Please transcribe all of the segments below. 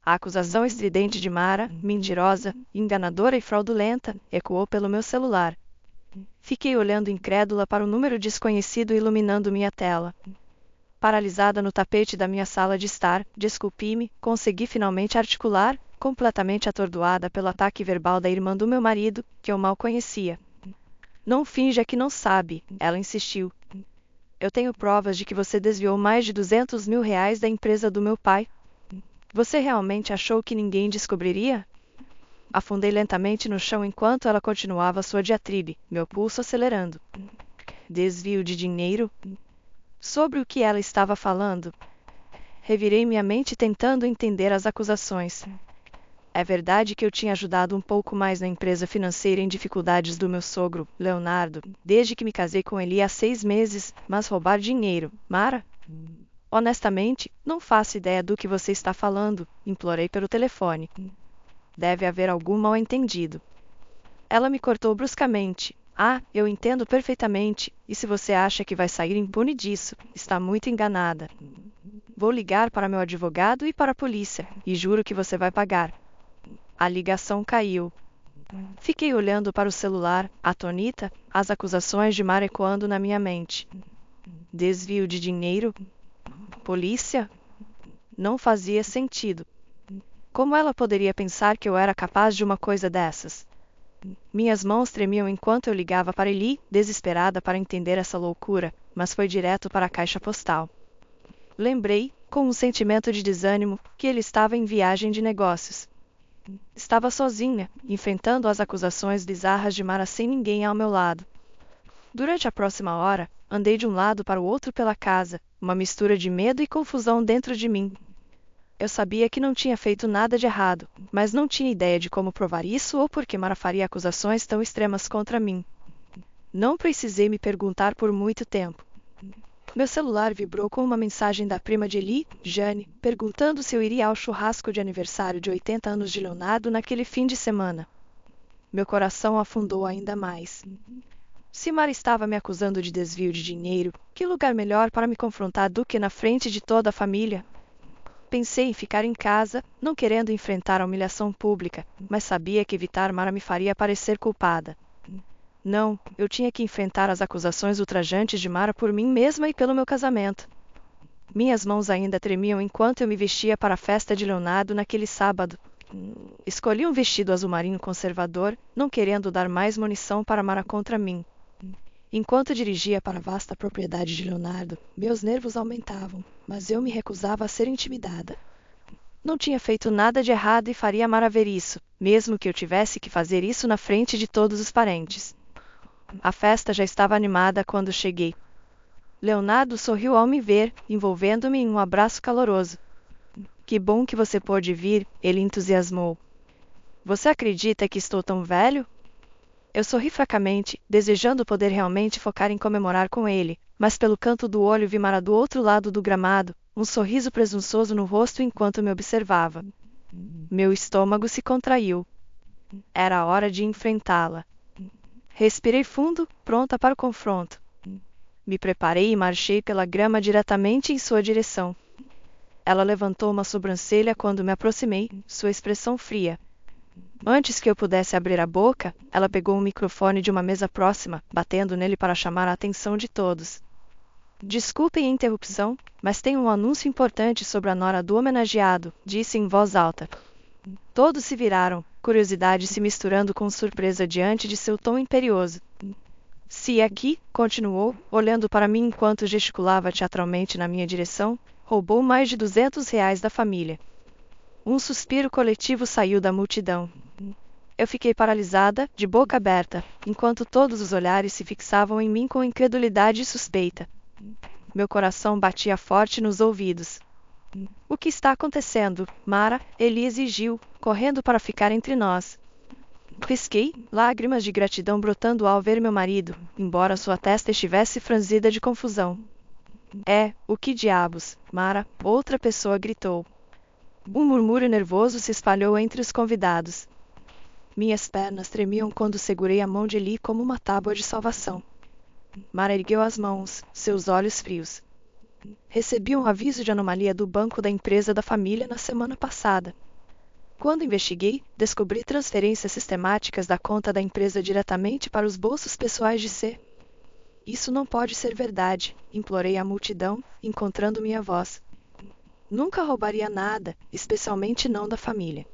A acusação estridente de Mara, mentirosa, enganadora e fraudulenta, ecoou pelo meu celular. Fiquei olhando incrédula para o número desconhecido iluminando minha tela. Paralisada no tapete da minha sala de estar, desculpe-me, consegui finalmente articular, completamente atordoada pelo ataque verbal da irmã do meu marido, que eu mal conhecia. Não finja que não sabe, ela insistiu. Eu tenho provas de que você desviou mais de R$ 200 mil da empresa do meu pai. Você realmente achou que ninguém descobriria? Afundei lentamente no chão enquanto ela continuava sua diatribe, meu pulso acelerando. Desvio de dinheiro? Sobre o que ela estava falando? Revirei minha mente tentando entender as acusações. É verdade que eu tinha ajudado um pouco mais na empresa financeira em dificuldades do meu sogro, Leonardo, desde que me casei com ele há 6 meses, mas roubar dinheiro, Mara? Honestamente, não faço ideia do que você está falando, implorei pelo telefone. Deve haver algum mal-entendido. Ela me cortou bruscamente. Ah, eu entendo perfeitamente, e se você acha que vai sair impune disso, está muito enganada. Vou ligar para meu advogado e para a polícia, e juro que você vai pagar. A ligação caiu. Fiquei olhando para o celular, atônita, as acusações de Mara ecoando na minha mente. Desvio de dinheiro? Polícia? Não fazia sentido. Como ela poderia pensar que eu era capaz de uma coisa dessas? Minhas mãos tremiam enquanto eu ligava para Eli, desesperada para entender essa loucura, mas foi direto para a caixa postal. Lembrei, com um sentimento de desânimo, que ele estava em viagem de negócios. Estava sozinha, enfrentando as acusações bizarras de Mara sem ninguém ao meu lado. Durante a próxima hora, andei de um lado para o outro pela casa, uma mistura de medo e confusão dentro de mim. Eu sabia que não tinha feito nada de errado, mas não tinha ideia de como provar isso ou por que Mara faria acusações tão extremas contra mim. Não precisei me perguntar por muito tempo. Meu celular vibrou com uma mensagem da prima de Eli, Jane, perguntando se eu iria ao churrasco de aniversário de 80 anos de Leonardo naquele fim de semana. Meu coração afundou ainda mais. Se Mara estava me acusando de desvio de dinheiro, que lugar melhor para me confrontar do que na frente de toda a família? Pensei em ficar em casa, não querendo enfrentar a humilhação pública, mas sabia que evitar Mara me faria parecer culpada. Não, eu tinha que enfrentar as acusações ultrajantes de Mara por mim mesma e pelo meu casamento. Minhas mãos ainda tremiam enquanto eu me vestia para a festa de Leonardo naquele sábado. Escolhi um vestido azul marinho conservador, não querendo dar mais munição para Mara contra mim. Enquanto dirigia para a vasta propriedade de Leonardo, meus nervos aumentavam, mas eu me recusava a ser intimidada. Não tinha feito nada de errado e faria Mara ver isso, mesmo que eu tivesse que fazer isso na frente de todos os parentes. A festa já estava animada quando cheguei. Leonardo sorriu ao me ver, envolvendo-me em um abraço caloroso. Que bom que você pôde vir, ele entusiasmou. Você acredita que estou tão velho? Eu sorri fracamente, desejando poder realmente focar em comemorar com ele, mas pelo canto do olho vi Mara do outro lado do gramado, um sorriso presunçoso no rosto enquanto me observava. Meu estômago se contraiu. Era a hora de enfrentá-la. Respirei fundo, pronta para o confronto. Me preparei e marchei pela grama diretamente em sua direção. Ela levantou uma sobrancelha quando me aproximei, sua expressão fria. Antes que eu pudesse abrir a boca, ela pegou um microfone de uma mesa próxima, batendo nele para chamar a atenção de todos. Desculpem a interrupção, mas tenho um anúncio importante sobre a nora do homenageado, disse em voz alta. Todos se viraram, curiosidade se misturando com surpresa diante de seu tom imperioso. Se aqui, continuou, olhando para mim enquanto gesticulava teatralmente na minha direção, roubou mais de R$ 200 da família. Um suspiro coletivo saiu da multidão. Eu fiquei paralisada, de boca aberta, enquanto todos os olhares se fixavam em mim com incredulidade e suspeita. Meu coração batia forte nos ouvidos. O que está acontecendo, Mara? Ele exigiu, correndo para ficar entre nós. Pisquei, lágrimas de gratidão brotando ao ver meu marido, embora sua testa estivesse franzida de confusão. O que diabos, Mara? Outra pessoa gritou. Um murmúrio nervoso se espalhou entre os convidados. Minhas pernas tremiam quando segurei a mão de Eli como uma tábua de salvação. Mara ergueu as mãos, seus olhos frios. Recebi um aviso de anomalia do banco da empresa da família na semana passada. Quando investiguei, descobri transferências sistemáticas da conta da empresa diretamente para os bolsos pessoais de C. Isso não pode ser verdade, implorei à multidão, encontrando minha voz. Nunca roubaria nada, especialmente não da família.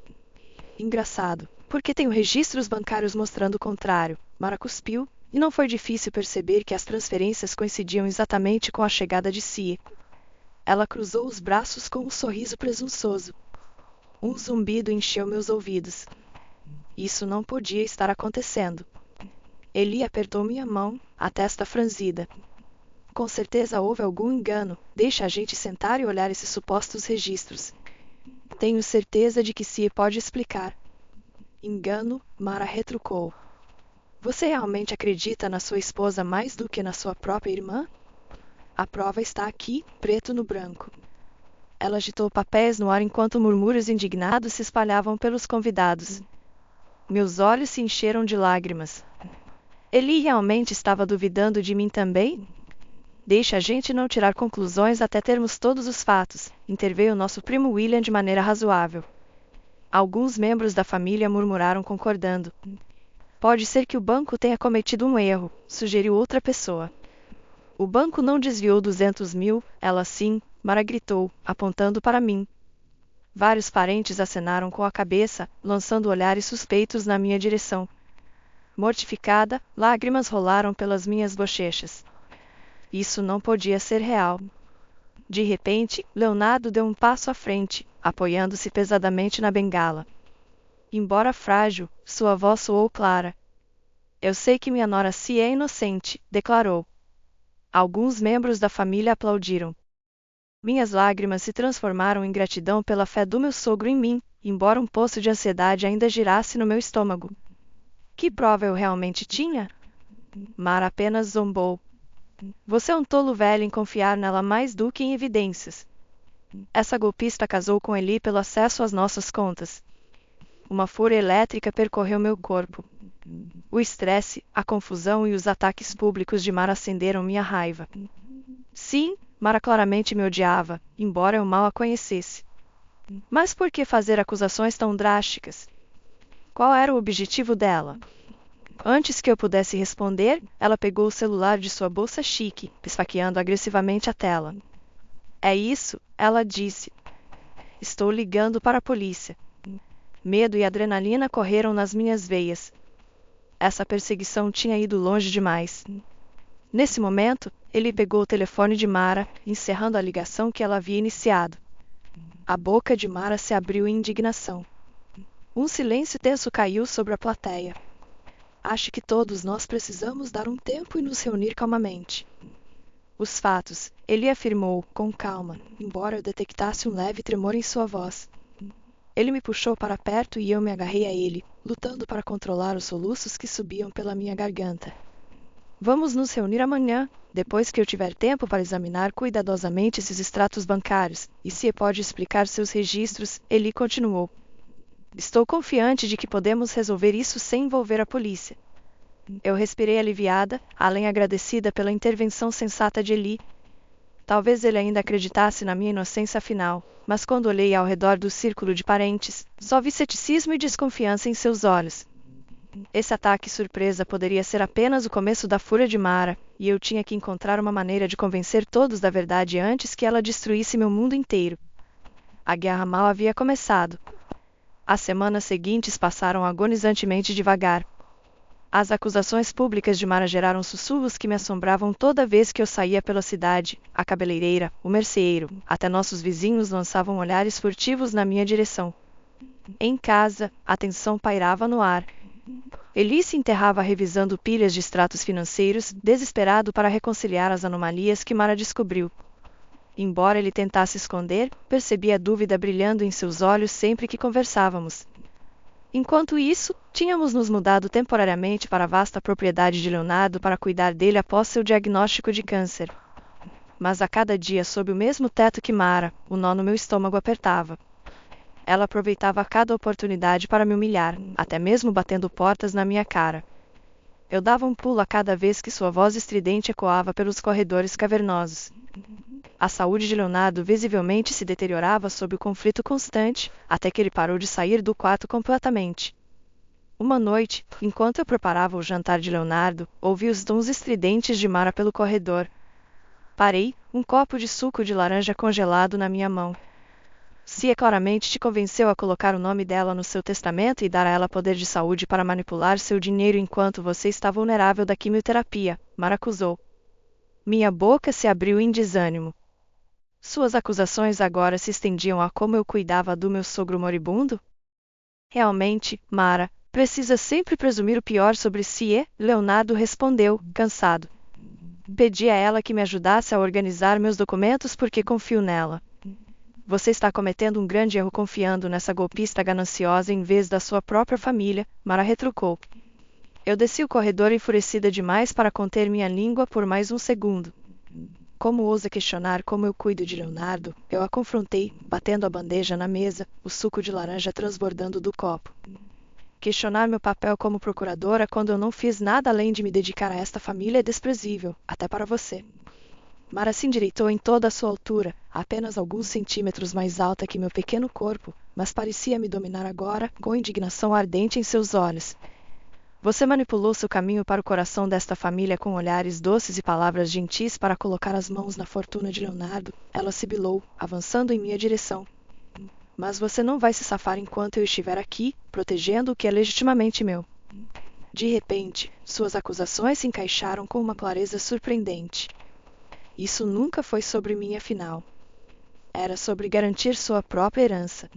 Engraçado, porque tenho registros bancários mostrando o contrário. Mara cuspiu, e não foi difícil perceber que as transferências coincidiam exatamente com a chegada de Sie. Ela cruzou os braços com um sorriso presunçoso. Um zumbido encheu meus ouvidos. Isso não podia estar acontecendo. Eli apertou minha mão, a testa franzida. Com certeza houve algum engano. Deixa a gente sentar e olhar esses supostos registros. Tenho certeza de que Sie pode explicar. Engano, Mara retrucou. Você realmente acredita na sua esposa mais do que na sua própria irmã? A prova está aqui, preto no branco. Ela agitou papéis no ar enquanto murmúrios indignados se espalhavam pelos convidados. Meus olhos se encheram de lágrimas. Eli realmente estava duvidando de mim também? Deixa a gente não tirar conclusões até termos todos os fatos, interveio nosso primo William de maneira razoável. Alguns membros da família murmuraram concordando. Pode ser que o banco tenha cometido um erro, sugeriu outra pessoa. O banco não desviou 200 mil, ela sim, Mara gritou, apontando para mim. Vários parentes acenaram com a cabeça, lançando olhares suspeitos na minha direção. Mortificada, lágrimas rolaram pelas minhas bochechas. Isso não podia ser real. De repente, Leonardo deu um passo à frente, apoiando-se pesadamente na bengala. Embora frágil, sua voz soou clara. Eu sei que minha nora Sie é inocente, declarou. Alguns membros da família aplaudiram. Minhas lágrimas se transformaram em gratidão pela fé do meu sogro em mim, embora um poço de ansiedade ainda girasse no meu estômago. Que prova eu realmente tinha? Mara apenas zombou. Você é um tolo velho em confiar nela mais do que em evidências. Essa golpista casou com Eli pelo acesso às nossas contas. Uma fúria elétrica percorreu meu corpo. O estresse, a confusão e os ataques públicos de Mara acenderam minha raiva. Sim, Mara claramente me odiava, embora eu mal a conhecesse. Mas por que fazer acusações tão drásticas? Qual era o objetivo dela? Antes que eu pudesse responder, ela pegou o celular de sua bolsa chique, esfaqueando agressivamente a tela. É isso, ela disse. Estou ligando para a polícia. Medo e adrenalina correram nas minhas veias. Essa perseguição tinha ido longe demais. Nesse momento, ele pegou o telefone de Mara, encerrando a ligação que ela havia iniciado. A boca de Mara se abriu em indignação. Um silêncio tenso caiu sobre a plateia. Acho que todos nós precisamos dar um tempo e nos reunir calmamente. Os fatos, ele afirmou, com calma, embora eu detectasse um leve tremor em sua voz. Ele me puxou para perto e eu me agarrei a ele, lutando para controlar os soluços que subiam pela minha garganta. Vamos nos reunir amanhã, depois que eu tiver tempo para examinar cuidadosamente esses extratos bancários, e se pode explicar seus registros, ele continuou. Estou confiante de que podemos resolver isso sem envolver a polícia. Eu respirei aliviada, além agradecida pela intervenção sensata de Eli. Talvez ele ainda acreditasse na minha inocência afinal, mas quando olhei ao redor do círculo de parentes, só vi ceticismo e desconfiança em seus olhos. Esse ataque surpresa poderia ser apenas o começo da fúria de Mara, e eu tinha que encontrar uma maneira de convencer todos da verdade antes que ela destruísse meu mundo inteiro. A guerra mal havia começado. As semanas seguintes passaram agonizantemente devagar. As acusações públicas de Mara geraram sussurros que me assombravam toda vez que eu saía pela cidade, a cabeleireira, o merceeiro, até nossos vizinhos lançavam olhares furtivos na minha direção. Em casa, a tensão pairava no ar. Eli se enterrava revisando pilhas de extratos financeiros, desesperado para reconciliar as anomalias que Mara descobriu. Embora ele tentasse esconder, percebi a dúvida brilhando em seus olhos sempre que conversávamos. Enquanto isso, tínhamos nos mudado temporariamente para a vasta propriedade de Leonardo para cuidar dele após seu diagnóstico de câncer. Mas a cada dia sob o mesmo teto que Mara, o nó no meu estômago apertava. Ela aproveitava cada oportunidade para me humilhar, até mesmo batendo portas na minha cara. Eu dava um pulo a cada vez que sua voz estridente ecoava pelos corredores cavernosos. A saúde de Leonardo visivelmente se deteriorava sob o conflito constante, até que ele parou de sair do quarto completamente. Uma noite, enquanto eu preparava o jantar de Leonardo, ouvi os tons estridentes de Mara pelo corredor. Parei, um copo de suco de laranja congelado na minha mão. Cia claramente te convenceu a colocar o nome dela no seu testamento e dar a ela poder de saúde para manipular seu dinheiro enquanto você está vulnerável da quimioterapia, Mara acusou. Minha boca se abriu em desânimo. Suas acusações agora se estendiam a como eu cuidava do meu sogro moribundo? Realmente, Mara, precisa sempre presumir o pior sobre si, Leonardo respondeu, cansado. Pedi a ela que me ajudasse a organizar meus documentos porque confio nela. Você está cometendo um grande erro confiando nessa golpista gananciosa em vez da sua própria família, Mara retrucou. Eu desci o corredor enfurecida demais para conter minha língua por mais um segundo. Como ousa questionar como eu cuido de Leonardo? Eu a confrontei, batendo a bandeja na mesa, o suco de laranja transbordando do copo. Questionar meu papel como procuradora quando eu não fiz nada além de me dedicar a esta família é desprezível, até para você. Mara se endireitou em toda a sua altura, apenas alguns centímetros mais alta que meu pequeno corpo, mas parecia me dominar agora, com indignação ardente em seus olhos. Você manipulou seu caminho para o coração desta família com olhares doces e palavras gentis para colocar as mãos na fortuna de Leonardo, ela sibilou, avançando em minha direção. Mas você não vai se safar enquanto eu estiver aqui, protegendo o que é legitimamente meu. De repente, suas acusações se encaixaram com uma clareza surpreendente. Isso nunca foi sobre mim, afinal. Era sobre garantir sua própria herança.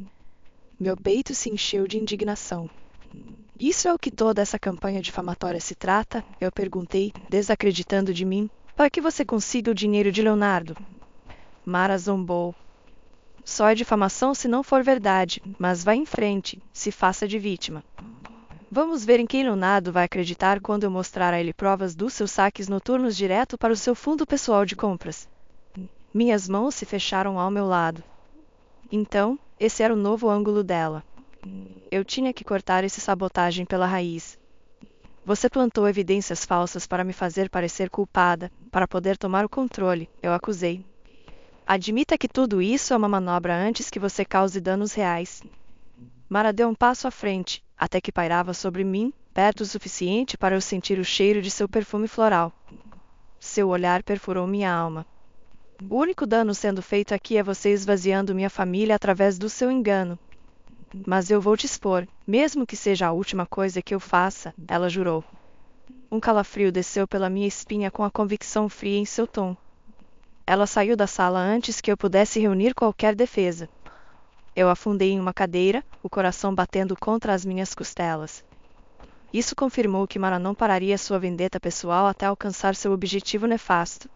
Meu peito se encheu de indignação. Isso é o que toda essa campanha difamatória se trata? Eu perguntei, desacreditando de mim. Para que você consiga o dinheiro de Leonardo? Mara zombou. Só é difamação se não for verdade, mas vá em frente, se faça de vítima. Vamos ver em quem Leonardo vai acreditar quando eu mostrar a ele provas dos seus saques noturnos direto para o seu fundo pessoal de compras. Minhas mãos se fecharam ao meu lado. Então, esse era o novo ângulo dela. Eu tinha que cortar essa sabotagem pela raiz. Você plantou evidências falsas para me fazer parecer culpada, para poder tomar o controle, eu acusei. Admita que tudo isso é uma manobra antes que você cause danos reais. Mara deu um passo à frente, até que pairava sobre mim, perto o suficiente para eu sentir o cheiro de seu perfume floral. Seu olhar perfurou minha alma. O único dano sendo feito aqui é você esvaziando minha família através do seu engano. Mas eu vou te expor, mesmo que seja a última coisa que eu faça, ela jurou. Um calafrio desceu pela minha espinha com a convicção fria em seu tom. Ela saiu da sala antes que eu pudesse reunir qualquer defesa. Eu afundei em uma cadeira, o coração batendo contra as minhas costelas. Isso confirmou que Mara não pararia sua vendetta pessoal até alcançar seu objetivo nefasto.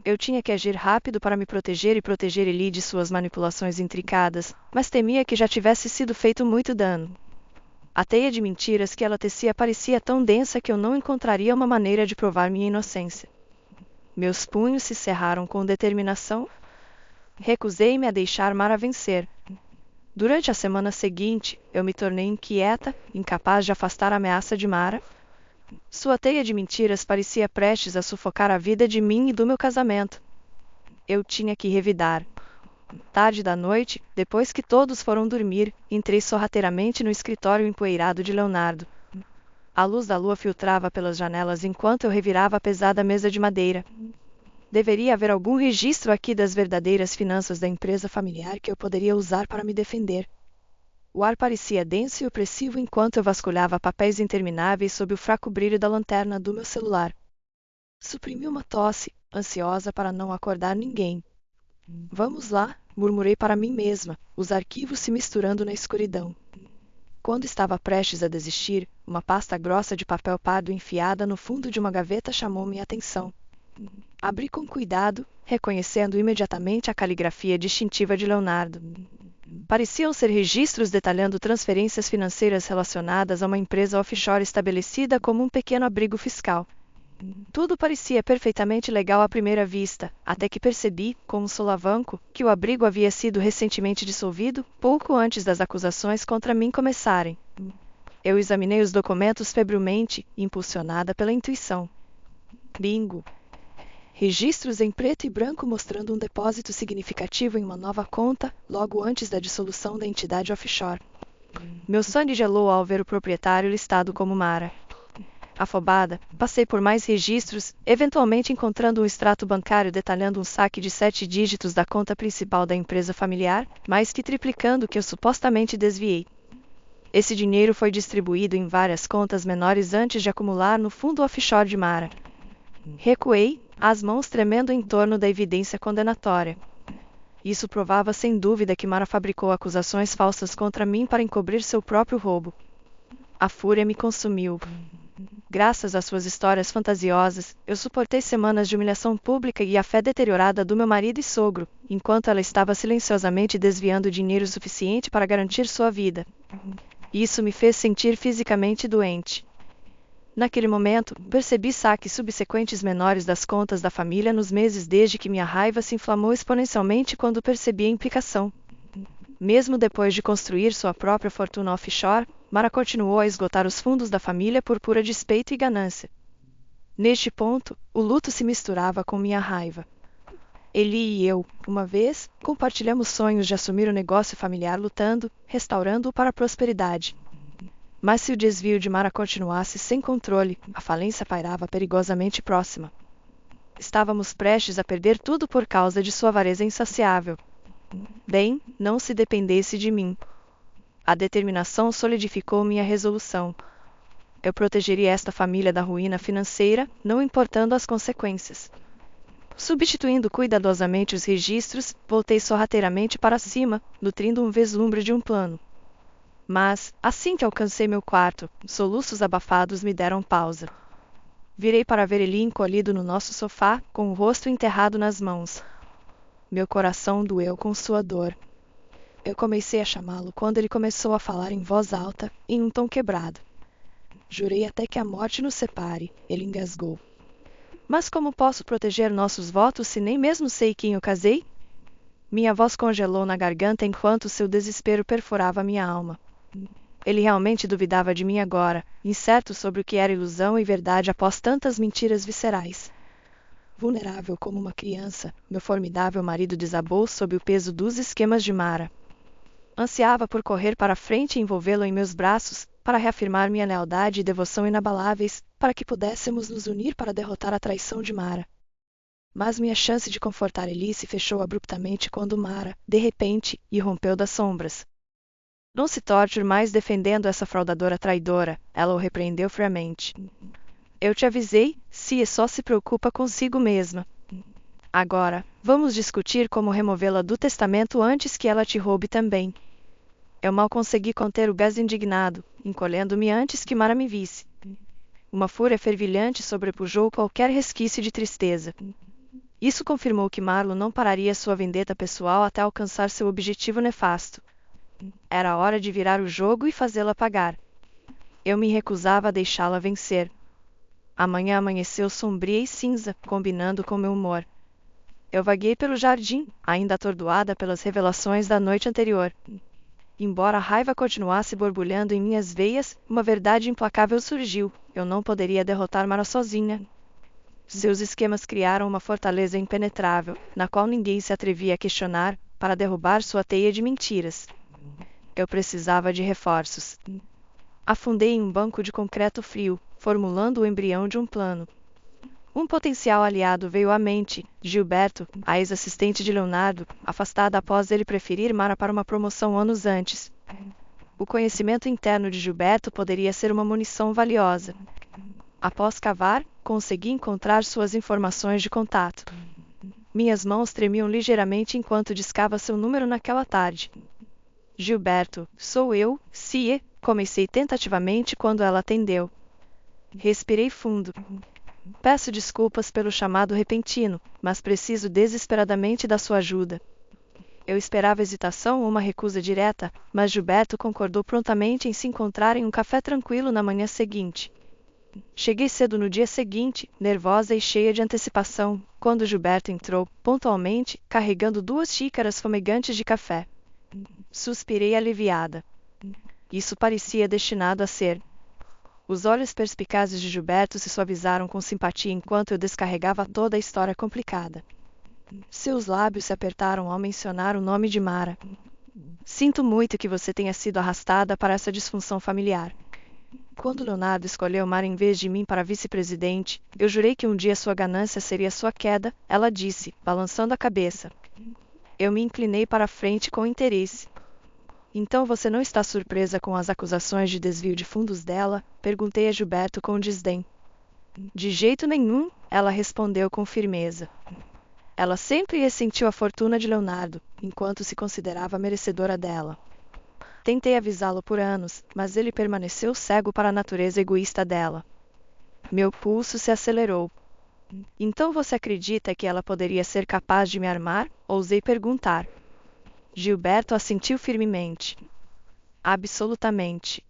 Eu tinha que agir rápido para me proteger e proteger Eli de suas manipulações intricadas, mas temia que já tivesse sido feito muito dano. A teia de mentiras que ela tecia parecia tão densa que eu não encontraria uma maneira de provar minha inocência. Meus punhos se cerraram com determinação. Recusei-me a deixar Mara vencer. Durante a semana seguinte, eu me tornei inquieta, incapaz de afastar a ameaça de Mara. Sua teia de mentiras parecia prestes a sufocar a vida de mim e do meu casamento. Eu tinha que revidar. Tarde da noite, depois que todos foram dormir, entrei sorrateiramente no escritório empoeirado de Leonardo. A luz da lua filtrava pelas janelas enquanto eu revirava a pesada mesa de madeira. Deveria haver algum registro aqui das verdadeiras finanças da empresa familiar que eu poderia usar para me defender. O ar parecia denso e opressivo enquanto eu vasculhava papéis intermináveis sob o fraco brilho da lanterna do meu celular. Suprimi uma tosse, ansiosa para não acordar ninguém. Vamos lá, murmurei para mim mesma, os arquivos se misturando na escuridão. Quando estava prestes a desistir, uma pasta grossa de papel pardo enfiada no fundo de uma gaveta chamou minha atenção. Abri com cuidado, reconhecendo imediatamente a caligrafia distintiva de Leonardo. Pareciam ser registros detalhando transferências financeiras relacionadas a uma empresa offshore estabelecida como um pequeno abrigo fiscal. Tudo parecia perfeitamente legal à primeira vista, até que percebi, com um solavanco, que o abrigo havia sido recentemente dissolvido, pouco antes das acusações contra mim começarem. Eu examinei os documentos febrilmente, impulsionada pela intuição. Bingo! Registros em preto e branco mostrando um depósito significativo em uma nova conta, logo antes da dissolução da entidade offshore. Meu sangue gelou ao ver o proprietário listado como Mara. Afobada, passei por mais registros, eventualmente encontrando um extrato bancário detalhando um saque de 7 dígitos da conta principal da empresa familiar, mais que triplicando o que eu supostamente desviei. Esse dinheiro foi distribuído em várias contas menores antes de acumular no fundo offshore de Mara. Recuei, as mãos tremendo em torno da evidência condenatória. Isso provava sem dúvida que Mara fabricou acusações falsas contra mim para encobrir seu próprio roubo. A fúria me consumiu. Graças às suas histórias fantasiosas, eu suportei semanas de humilhação pública e a fé deteriorada do meu marido e sogro, enquanto ela estava silenciosamente desviando dinheiro suficiente para garantir sua vida. Isso me fez sentir fisicamente doente. Naquele momento, percebi saques subsequentes menores das contas da família nos meses desde que minha raiva se inflamou exponencialmente quando percebi a implicação. Mesmo depois de construir sua própria fortuna offshore, Mara continuou a esgotar os fundos da família por pura despeito e ganância. Neste ponto, o luto se misturava com minha raiva. Eli e eu, uma vez, compartilhamos sonhos de assumir o negócio familiar lutando, restaurando-o para a prosperidade. Mas se o desvio de Mara continuasse sem controle, a falência pairava perigosamente próxima. Estávamos prestes a perder tudo por causa de sua avareza insaciável. Bem, não se dependesse de mim. A determinação solidificou minha resolução. Eu protegeria esta família da ruína financeira, não importando as consequências. Substituindo cuidadosamente os registros, voltei sorrateiramente para cima, nutrindo um vislumbre de um plano. Mas, assim que alcancei meu quarto, soluços abafados me deram pausa. Virei para ver Eli encolhido no nosso sofá, com o rosto enterrado nas mãos. Meu coração doeu com sua dor. Eu comecei a chamá-lo quando ele começou a falar em voz alta, em um tom quebrado. Jurei até que a morte nos separe, ele engasgou. Mas como posso proteger nossos votos se nem mesmo sei quem eu casei? Minha voz congelou na garganta enquanto seu desespero perfurava minha alma. Ele realmente duvidava de mim agora, incerto sobre o que era ilusão e verdade após tantas mentiras viscerais. Vulnerável como uma criança, meu formidável marido desabou sob o peso dos esquemas de Mara. Ansiava por correr para frente e envolvê-lo em meus braços, para reafirmar minha lealdade e devoção inabaláveis, para que pudéssemos nos unir para derrotar a traição de Mara. Mas minha chance de confortar Eli se fechou abruptamente quando Mara, de repente, irrompeu das sombras. Não se torture mais defendendo essa fraudadora traidora, ela o repreendeu friamente. Eu te avisei, Cia só se preocupa consigo mesma. Agora, vamos discutir como removê-la do testamento antes que ela te roube também. Eu mal consegui conter o gás indignado, encolhendo-me antes que Mara me visse. Uma fúria fervilhante sobrepujou qualquer resquício de tristeza. Isso confirmou que Marlo não pararia sua vendetta pessoal até alcançar seu objetivo nefasto. Era hora de virar o jogo e fazê-la pagar. Eu me recusava a deixá-la vencer. A manhã amanheceu sombria e cinza, combinando com meu humor. Eu vaguei pelo jardim, ainda atordoada pelas revelações da noite anterior. Embora a raiva continuasse borbulhando em minhas veias, uma verdade implacável surgiu. Eu não poderia derrotar Mara sozinha. Seus esquemas criaram uma fortaleza impenetrável, na qual ninguém se atrevia a questionar, para derrubar sua teia de mentiras. Eu precisava de reforços. Afundei em um banco de concreto frio, formulando o embrião de um plano. Um potencial aliado veio à mente, Gilberto, a ex-assistente de Leonardo, afastada após ele preferir Mara para uma promoção anos antes. O conhecimento interno de Gilberto poderia ser uma munição valiosa. Após cavar, consegui encontrar suas informações de contato. Minhas mãos tremiam ligeiramente enquanto discava seu número naquela tarde. Gilberto, sou eu, Cie, comecei tentativamente quando ela atendeu. Respirei fundo. Peço desculpas pelo chamado repentino, mas preciso desesperadamente da sua ajuda. Eu esperava hesitação ou uma recusa direta, mas Gilberto concordou prontamente em se encontrar em um café tranquilo na manhã seguinte. Cheguei cedo no dia seguinte, nervosa e cheia de antecipação, quando Gilberto entrou, pontualmente, carregando 2 xícaras fumegantes de café. Suspirei aliviada. Isso parecia destinado a ser. Os olhos perspicazes de Gilberto se suavizaram com simpatia enquanto eu descarregava toda a história complicada. Seus lábios se apertaram ao mencionar o nome de Mara. Sinto muito que você tenha sido arrastada para essa disfunção familiar. Quando Leonardo escolheu Mara em vez de mim para vice-presidente, eu jurei que um dia sua ganância seria sua queda, ela disse, balançando a cabeça. Eu me inclinei para a frente com interesse. Então você não está surpresa com as acusações de desvio de fundos dela? Perguntei a Gilberto com desdém. De jeito nenhum, ela respondeu com firmeza. Ela sempre ressentiu a fortuna de Leonardo, enquanto se considerava merecedora dela. Tentei avisá-lo por anos, mas ele permaneceu cego para a natureza egoísta dela. Meu pulso se acelerou. Então você acredita que ela poderia ser capaz de me armar? Ousei perguntar. Gilberto assentiu firmemente. Absolutamente.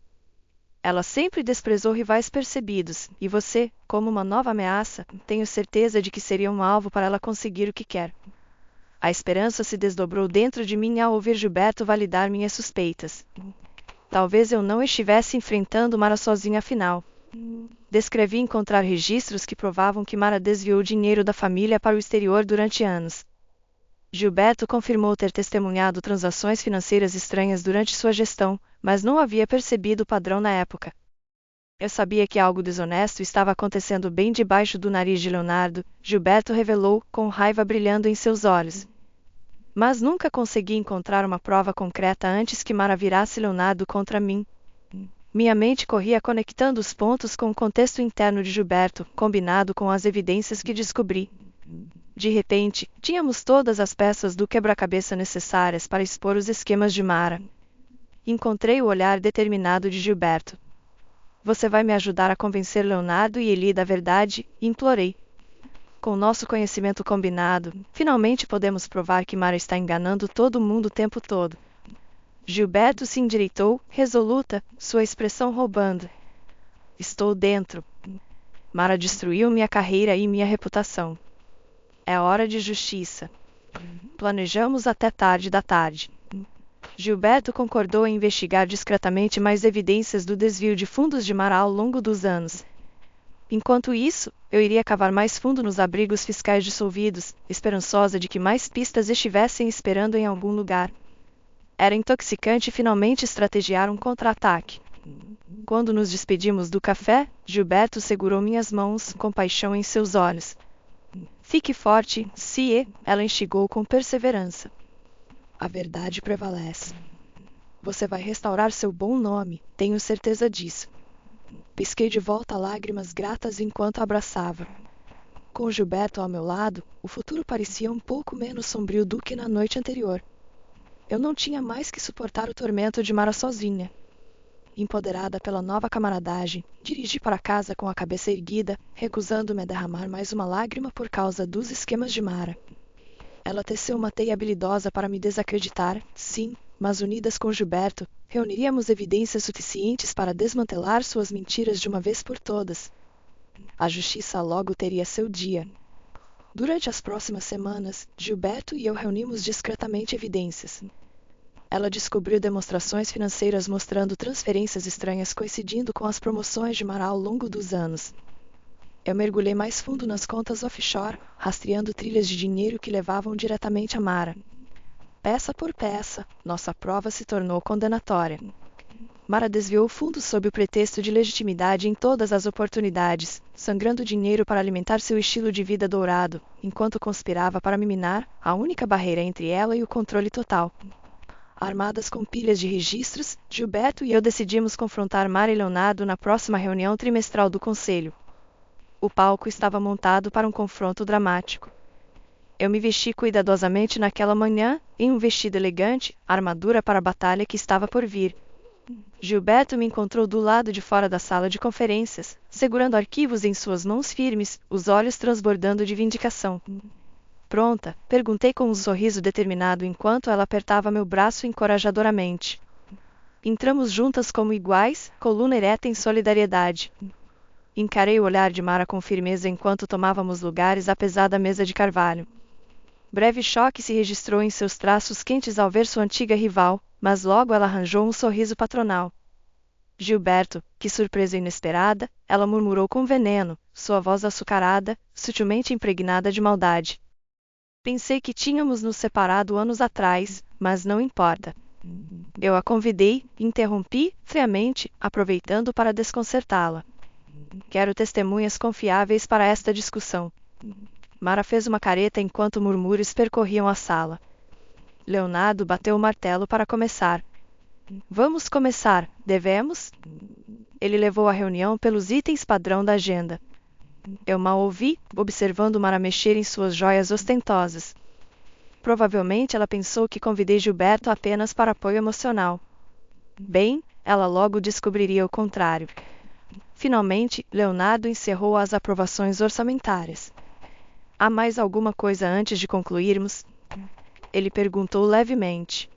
Ela sempre desprezou rivais percebidos, e você, como uma nova ameaça, tenho certeza de que seria um alvo para ela conseguir o que quer. A esperança se desdobrou dentro de mim ao ouvir Gilberto validar minhas suspeitas. Talvez eu não estivesse enfrentando Mara sozinha afinal. Descrevi encontrar registros que provavam que Mara desviou dinheiro da família para o exterior durante anos. Gilberto confirmou ter testemunhado transações financeiras estranhas durante sua gestão, mas não havia percebido o padrão na época. Eu sabia que algo desonesto estava acontecendo bem debaixo do nariz de Leonardo, Gilberto revelou, com raiva brilhando em seus olhos. Mas nunca consegui encontrar uma prova concreta antes que Mara virasse Leonardo contra mim. Minha mente corria conectando os pontos com o contexto interno de Gilberto, combinado com as evidências que descobri. De repente, tínhamos todas as peças do quebra-cabeça necessárias para expor os esquemas de Mara. Encontrei o olhar determinado de Gilberto. Você vai me ajudar a convencer Leonardo e Eli da verdade? Implorei. Com nosso conhecimento combinado, finalmente podemos provar que Mara está enganando todo mundo o tempo todo. Gilberto se endireitou, resoluta, sua expressão roubando. Estou dentro. Mara destruiu minha carreira e minha reputação. É hora de justiça. Planejamos até tarde da tarde. Gilberto concordou em investigar discretamente mais evidências do desvio de fundos de Mara ao longo dos anos. Enquanto isso, eu iria cavar mais fundo nos abrigos fiscais dissolvidos, esperançosa de que mais pistas estivessem esperando em algum lugar. Era intoxicante finalmente estrategiar um contra-ataque. Quando nos despedimos do café, Gilberto segurou minhas mãos, com paixão em seus olhos. Fique forte, Sie, ela instigou com perseverança. A verdade prevalece. Você vai restaurar seu bom nome, tenho certeza disso. Pisquei de volta lágrimas gratas enquanto a abraçava. Com Gilberto ao meu lado, o futuro parecia um pouco menos sombrio do que na noite anterior. Eu não tinha mais que suportar o tormento de Mara sozinha. Empoderada pela nova camaradagem, dirigi para casa com a cabeça erguida, recusando-me a derramar mais uma lágrima por causa dos esquemas de Mara. Ela teceu uma teia habilidosa para me desacreditar, sim, mas unidas com Gilberto, reuniríamos evidências suficientes para desmantelar suas mentiras de uma vez por todas. A justiça logo teria seu dia. Durante as próximas semanas, Gilberto e eu reunimos discretamente evidências. Ela descobriu demonstrações financeiras mostrando transferências estranhas coincidindo com as promoções de Mara ao longo dos anos. Eu mergulhei mais fundo nas contas offshore, rastreando trilhas de dinheiro que levavam diretamente a Mara. Peça por peça, nossa prova se tornou condenatória. Mara desviou fundos sob o pretexto de legitimidade em todas as oportunidades, sangrando dinheiro para alimentar seu estilo de vida dourado, enquanto conspirava para me minar, a única barreira entre ela e o controle total. Armadas com pilhas de registros, Gilberto e eu decidimos confrontar Mara e Leonardo na próxima reunião trimestral do conselho. O palco estava montado para um confronto dramático. Eu me vesti cuidadosamente naquela manhã, em um vestido elegante, armadura para a batalha que estava por vir. Gilberto me encontrou do lado de fora da sala de conferências, segurando arquivos em suas mãos firmes, os olhos transbordando de vindicação. Pronta? Perguntei com um sorriso determinado enquanto ela apertava meu braço encorajadoramente. Entramos juntas como iguais, coluna ereta em solidariedade. Encarei o olhar de Mara com firmeza enquanto tomávamos lugares à pesada mesa de carvalho. Breve choque se registrou em seus traços quentes ao ver sua antiga rival, mas logo ela arranjou um sorriso patronal. Gilberto, que surpresa inesperada, ela murmurou com veneno, sua voz açucarada, sutilmente impregnada de maldade. Pensei que tínhamos nos separado anos atrás, mas não importa. Eu a convidei, interrompi, friamente, aproveitando para desconcertá-la. Quero testemunhas confiáveis para esta discussão. Mara fez uma careta enquanto murmúrios percorriam a sala. Leonardo bateu o martelo para começar. Vamos começar, devemos? Ele levou a reunião pelos itens padrão da agenda. Eu mal ouvi, observando Mara mexer em suas joias ostentosas. Provavelmente ela pensou que convidei Gilberto apenas para apoio emocional. Bem, ela logo descobriria o contrário. Finalmente, Leonardo encerrou as aprovações orçamentárias. Há mais alguma coisa antes de concluirmos? Ele perguntou levemente.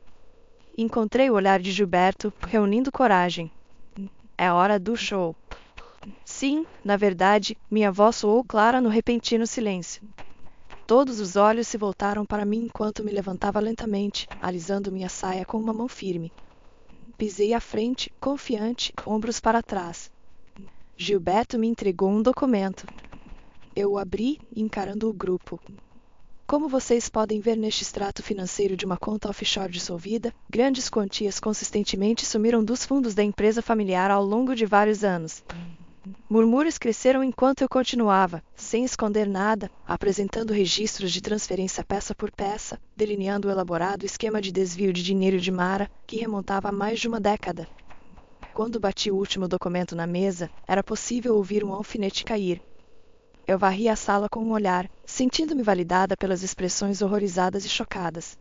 Encontrei o olhar de Gilberto, reunindo coragem. É hora do show. Sim, na verdade, minha voz soou clara no repentino silêncio. Todos os olhos se voltaram para mim enquanto me levantava lentamente, alisando minha saia com uma mão firme. Pisei à frente, confiante, ombros para trás. Gilberto me entregou um documento. Eu o abri, encarando o grupo. Como vocês podem ver neste extrato financeiro de uma conta offshore dissolvida, grandes quantias consistentemente sumiram dos fundos da empresa familiar ao longo de vários anos. Murmúrios cresceram enquanto eu continuava, sem esconder nada, apresentando registros de transferência peça por peça, delineando o elaborado esquema de desvio de dinheiro de Mara, que remontava a mais de uma década. Quando bati o último documento na mesa, era possível ouvir um alfinete cair. Eu varri a sala com um olhar, sentindo-me validada pelas expressões horrorizadas e chocadas.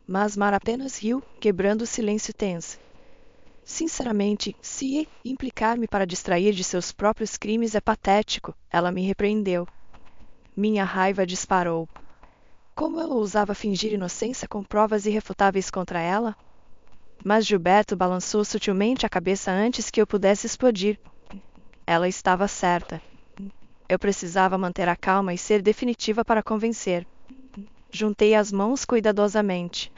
Mas Mara apenas riu, quebrando o silêncio tenso. Sinceramente, se implicar-me para distrair de seus próprios crimes é patético, ela me repreendeu. Minha raiva disparou. Como eu ousava fingir inocência com provas irrefutáveis contra ela? Mas Gilberto balançou sutilmente a cabeça antes que eu pudesse explodir. Ela estava certa. Eu precisava manter a calma e ser definitiva para convencer. Juntei as mãos cuidadosamente.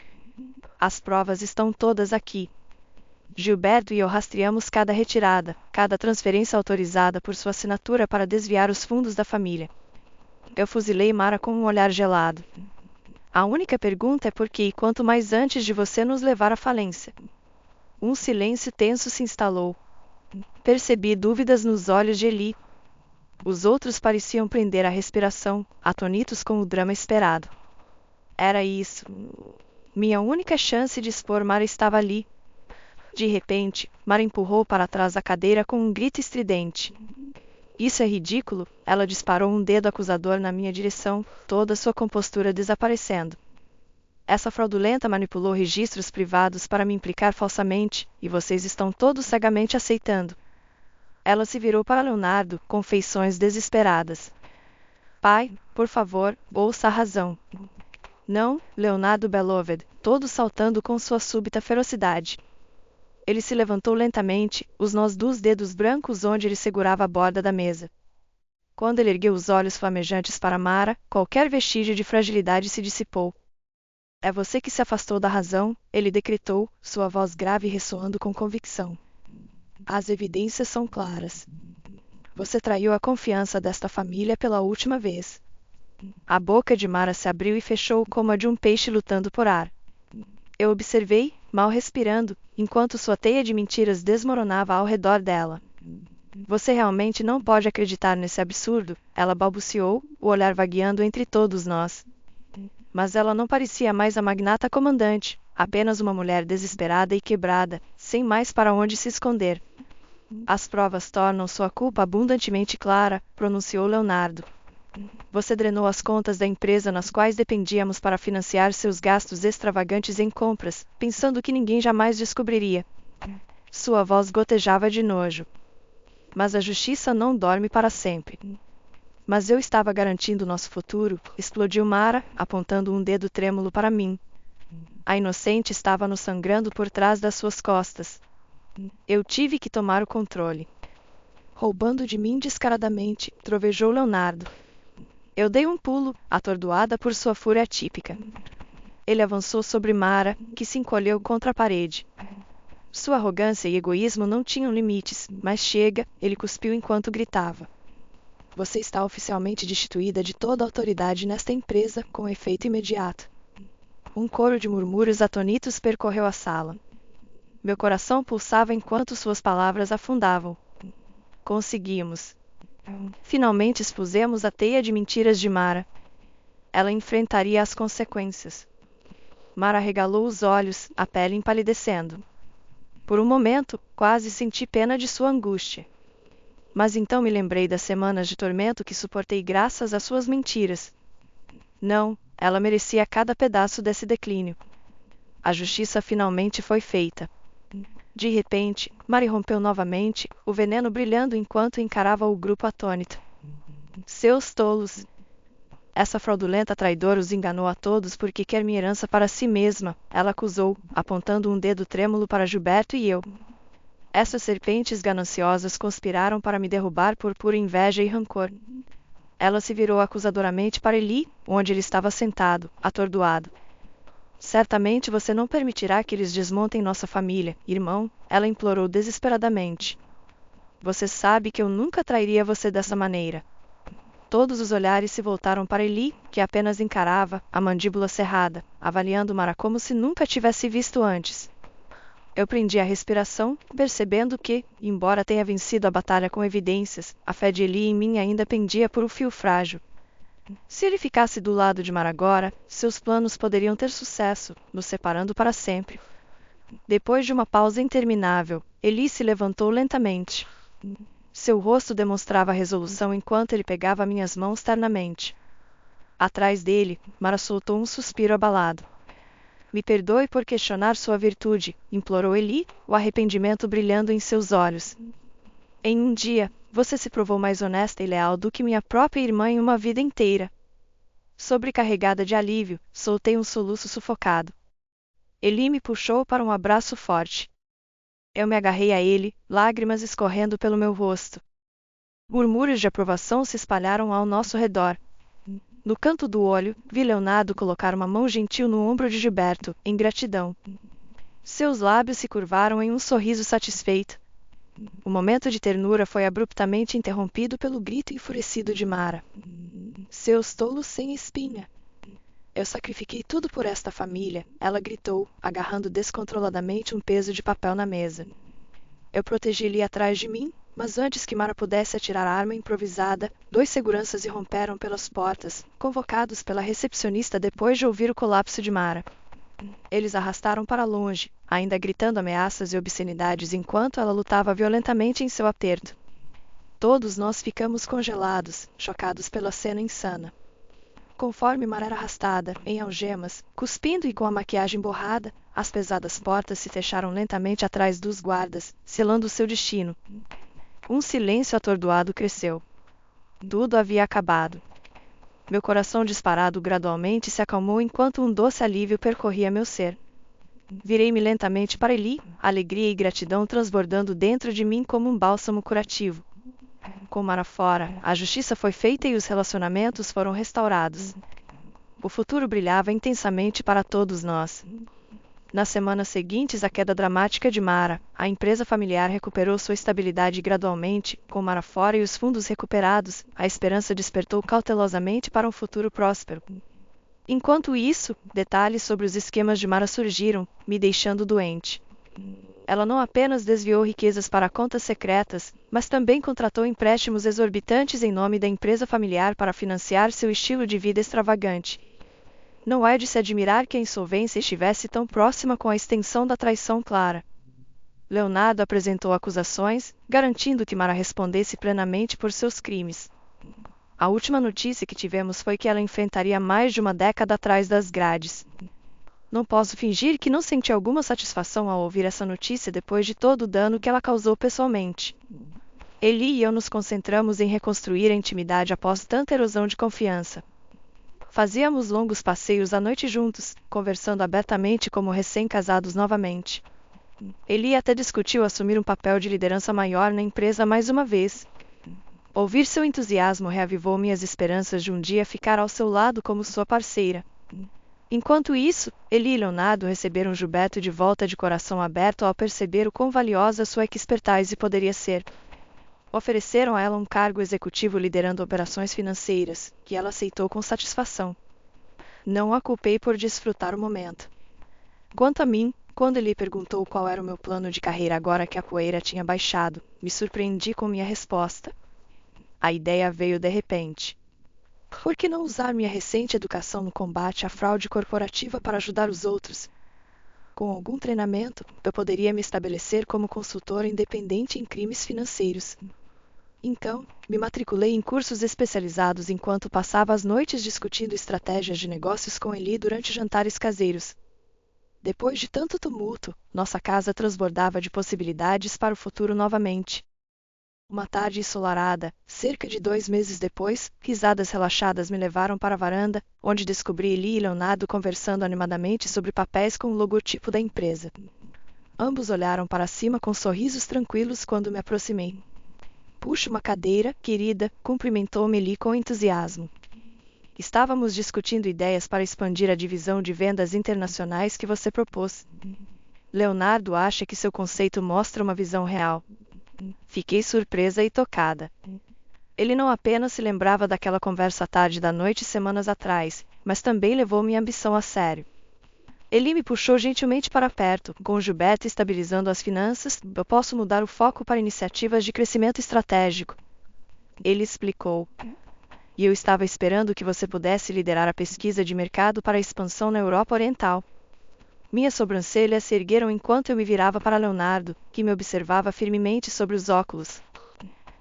As provas estão todas aqui. Gilberto e eu rastreamos cada retirada, cada transferência autorizada por sua assinatura para desviar os fundos da família. Eu fuzilei Mara com um olhar gelado. A única pergunta é por que e quanto mais antes de você nos levar à falência. Um silêncio tenso se instalou. Percebi dúvidas nos olhos de Eli. Os outros pareciam prender a respiração, atonitos com o drama esperado. Era isso. Minha única chance de expor Mara estava ali. De repente, Mara empurrou para trás a cadeira com um grito estridente. Isso é ridículo, ela disparou um dedo acusador na minha direção, toda sua compostura desaparecendo. Essa fraudulenta manipulou registros privados para me implicar falsamente, e vocês estão todos cegamente aceitando. Ela se virou para Leonardo, com feições desesperadas. Pai, por favor, ouça a razão. Não, Leonardo Beloved, todo saltando com sua súbita ferocidade. Ele se levantou lentamente, os nós dos dedos brancos onde ele segurava a borda da mesa. Quando ele ergueu os olhos flamejantes para Mara, qualquer vestígio de fragilidade se dissipou. É você que se afastou da razão, ele decretou, sua voz grave ressoando com convicção. As evidências são claras. Você traiu a confiança desta família pela última vez. A boca de Mara se abriu e fechou como a de um peixe lutando por ar. Eu observei, mal respirando, enquanto sua teia de mentiras desmoronava ao redor dela. Você realmente não pode acreditar nesse absurdo, ela balbuciou, o olhar vagueando entre todos nós. Mas ela não parecia mais a magnata comandante, apenas uma mulher desesperada e quebrada, sem mais para onde se esconder. As provas tornam sua culpa abundantemente clara, pronunciou Leonardo. Você drenou as contas da empresa nas quais dependíamos para financiar seus gastos extravagantes em compras, pensando que ninguém jamais descobriria. Sua voz gotejava de nojo. Mas a justiça não dorme para sempre. Mas eu estava garantindo nosso futuro, explodiu Mara, apontando um dedo trêmulo para mim. A inocente estava nos sangrando por trás das suas costas. Eu tive que tomar o controle. Roubando de mim descaradamente, trovejou Leonardo. Eu dei um pulo, atordoada por sua fúria típica. Ele avançou sobre Mara, que se encolheu contra a parede. Sua arrogância e egoísmo não tinham limites, mas chega, ele cuspiu enquanto gritava. Você está oficialmente destituída de toda autoridade nesta empresa, com efeito imediato. Um coro de murmúrios atonitos percorreu a sala. Meu coração pulsava enquanto suas palavras afundavam. Conseguimos. Finalmente expusemos a teia de mentiras de Mara. Ela enfrentaria as consequências. Mara arregalou os olhos, a pele empalidecendo. Por um momento, quase senti pena de sua angústia. Mas então me lembrei das semanas de tormento que suportei graças às suas mentiras. Não, ela merecia cada pedaço desse declínio. A justiça finalmente foi feita. De repente, Mari rompeu novamente, o veneno brilhando enquanto encarava o grupo atônito. Seus tolos! Essa fraudulenta traidora os enganou a todos porque quer minha herança para si mesma, ela acusou, apontando um dedo trêmulo para Gilberto e eu. Essas serpentes gananciosas conspiraram para me derrubar por pura inveja e rancor. Ela se virou acusadoramente para Eli, onde ele estava sentado, atordoado. Certamente você não permitirá que eles desmontem nossa família, irmão, ela implorou desesperadamente. Você sabe que eu nunca trairia você dessa maneira. Todos os olhares se voltaram para Eli, que apenas encarava, a mandíbula cerrada, avaliando Mara como se nunca tivesse visto antes. Eu prendi a respiração, percebendo que, embora tenha vencido a batalha com evidências, a fé de Eli em mim ainda pendia por um fio frágil. Se ele ficasse do lado de Mara agora, seus planos poderiam ter sucesso, nos separando para sempre. Depois de uma pausa interminável, Eli se levantou lentamente. Seu rosto demonstrava resolução enquanto ele pegava minhas mãos ternamente. Atrás dele, Mara soltou um suspiro abalado. Me perdoe por questionar sua virtude, implorou Eli, o arrependimento brilhando em seus olhos. Em um dia, você se provou mais honesta e leal do que minha própria irmã em uma vida inteira. Sobrecarregada de alívio, soltei um soluço sufocado. Eli me puxou para um abraço forte. Eu me agarrei a ele, lágrimas escorrendo pelo meu rosto. Murmúrios de aprovação se espalharam ao nosso redor. No canto do olho, vi Leonardo colocar uma mão gentil no ombro de Gilberto, em gratidão. Seus lábios se curvaram em um sorriso satisfeito. O momento de ternura foi abruptamente interrompido pelo grito enfurecido de Mara. Seus tolos sem espinha! Eu sacrifiquei tudo por esta família, ela gritou, agarrando descontroladamente um peso de papel na mesa. Eu protegi-lhe atrás de mim, mas antes que Mara pudesse atirar a arma improvisada, 2 seguranças irromperam pelas portas, convocados pela recepcionista depois de ouvir o colapso de Mara. Eles a arrastaram para longe, ainda gritando ameaças e obscenidades enquanto ela lutava violentamente em seu aperto. Todos nós ficamos congelados, chocados pela cena insana. Conforme Mara era arrastada, em algemas, cuspindo e com a maquiagem borrada, as pesadas portas se fecharam lentamente atrás dos guardas, selando seu destino. Um silêncio atordoado cresceu. Tudo havia acabado. Meu coração disparado gradualmente se acalmou enquanto um doce alívio percorria meu ser. Virei-me lentamente para Eli, alegria e gratidão transbordando dentro de mim como um bálsamo curativo. Com Mara fora, a justiça foi feita e os relacionamentos foram restaurados. O futuro brilhava intensamente para todos nós. Nas semanas seguintes à queda dramática de Mara, a empresa familiar recuperou sua estabilidade gradualmente, com Mara fora e os fundos recuperados, a esperança despertou cautelosamente para um futuro próspero. Enquanto isso, detalhes sobre os esquemas de Mara surgiram, me deixando doente. Ela não apenas desviou riquezas para contas secretas, mas também contratou empréstimos exorbitantes em nome da empresa familiar para financiar seu estilo de vida extravagante. Não é de se admirar que a insolvência estivesse tão próxima com a extensão da traição clara. Leonardo apresentou acusações, garantindo que Mara respondesse plenamente por seus crimes. A última notícia que tivemos foi que ela enfrentaria mais de uma década atrás das grades. Não posso fingir que não senti alguma satisfação ao ouvir essa notícia depois de todo o dano que ela causou pessoalmente. Eli e eu nos concentramos em reconstruir a intimidade após tanta erosão de confiança. Fazíamos longos passeios à noite juntos, conversando abertamente como recém-casados novamente. Eli até discutiu assumir um papel de liderança maior na empresa mais uma vez. Ouvir seu entusiasmo reavivou minhas esperanças de um dia ficar ao seu lado como sua parceira. Enquanto isso, Eli e Leonardo receberam Gilberto de volta de coração aberto ao perceber o quão valiosa sua expertise poderia ser. Ofereceram a ela um cargo executivo liderando operações financeiras, que ela aceitou com satisfação. Não a culpei por desfrutar o momento. Quanto a mim, quando ele perguntou qual era o meu plano de carreira agora que a poeira tinha baixado, me surpreendi com minha resposta. A ideia veio de repente. Por que não usar minha recente educação no combate à fraude corporativa para ajudar os outros? Com algum treinamento, eu poderia me estabelecer como consultora independente em crimes financeiros. Então, me matriculei em cursos especializados enquanto passava as noites discutindo estratégias de negócios com Eli durante jantares caseiros. Depois de tanto tumulto, nossa casa transbordava de possibilidades para o futuro novamente. Uma tarde ensolarada, cerca de 2 meses depois, risadas relaxadas me levaram para a varanda, onde descobri Eli e Leonardo conversando animadamente sobre papéis com o logotipo da empresa. Ambos olharam para cima com sorrisos tranquilos quando me aproximei. Puxe uma cadeira, querida, cumprimentou-me Eli com entusiasmo. Estávamos discutindo ideias para expandir a divisão de vendas internacionais que você propôs. Leonardo acha que seu conceito mostra uma visão real. Fiquei surpresa e tocada. Ele não apenas se lembrava daquela conversa à tarde da noite semanas atrás, mas também levou minha ambição a sério. Ele me puxou gentilmente para perto, com Gilberto estabilizando as finanças, eu posso mudar o foco para iniciativas de crescimento estratégico. Ele explicou. E eu estava esperando que você pudesse liderar a pesquisa de mercado para a expansão na Europa Oriental. Minhas sobrancelhas se ergueram enquanto eu me virava para Leonardo, que me observava firmemente sobre os óculos.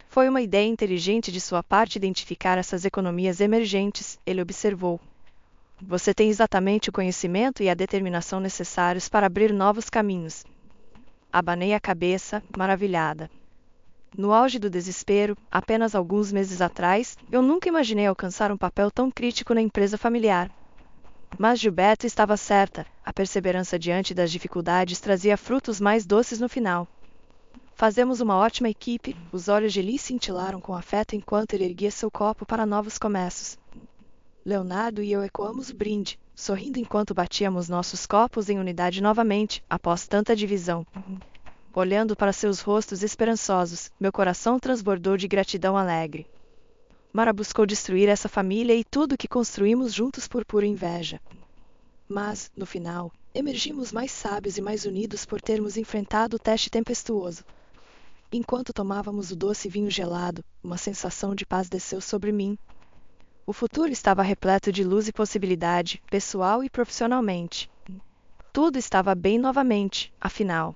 Foi uma ideia inteligente de sua parte identificar essas economias emergentes, ele observou. Você tem exatamente o conhecimento e a determinação necessários para abrir novos caminhos. Abanei a cabeça, maravilhada. No auge do desespero, apenas alguns meses atrás, eu nunca imaginei alcançar um papel tão crítico na empresa familiar. Mas Gilberto estava certa, a perseverança diante das dificuldades trazia frutos mais doces no final. Fazemos uma ótima equipe, os olhos de Eli cintilaram com afeto enquanto ele erguia seu copo para novos começos. Leonardo e eu ecoamos o brinde, sorrindo enquanto batíamos nossos copos em unidade novamente, após tanta divisão. Olhando para seus rostos esperançosos, meu coração transbordou de gratidão alegre. Mara buscou destruir essa família e tudo que construímos juntos por pura inveja. Mas, no final, emergimos mais sábios e mais unidos por termos enfrentado o teste tempestuoso. Enquanto tomávamos o doce vinho gelado, uma sensação de paz desceu sobre mim. O futuro estava repleto de luz e possibilidade, pessoal e profissionalmente. Tudo estava bem novamente, afinal.